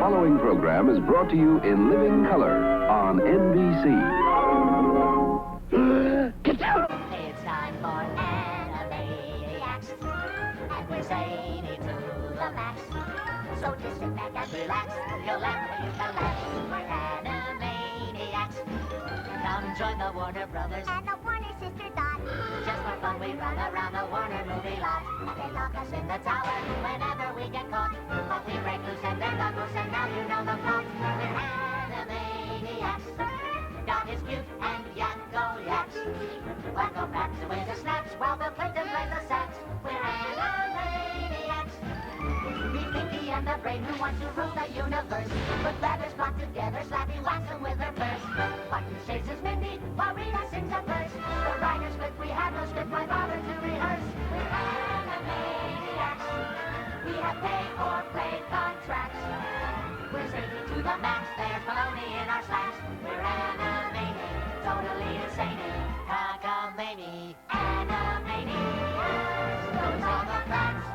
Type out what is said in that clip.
following program is brought to you in living color on NBC. It's time for Animaniacs, and we're zany to the max. So just sit back and relax, you'll laugh when you can laugh. We're Animaniacs. Come join the Warner Brothers and the Warner Sister Dot. Just for fun, we run around the Warner movie lot. They lock us in the tower whenever we get caught. But we break loose and they're the goose, and now you know the plot. We're Animaniacs. Dot is cute and Yakko yaks. Wacko packs away the snacks while Bill Clinton plays the sax. We're Animaniacs. Meet Mickey and the brain who wants to rule the universe. Put letters brought together, slapping wax them with her purse. Button shades is Mindy while Rita sings a verse. The writer's script, we have no script, why bother to rehearse? We're Animaniacs. We have pay or play contracts. We're zany to the max, there's baloney in our slacks. We're animated, totally insane. Cockamamie, Animaniacs. Those are the facts.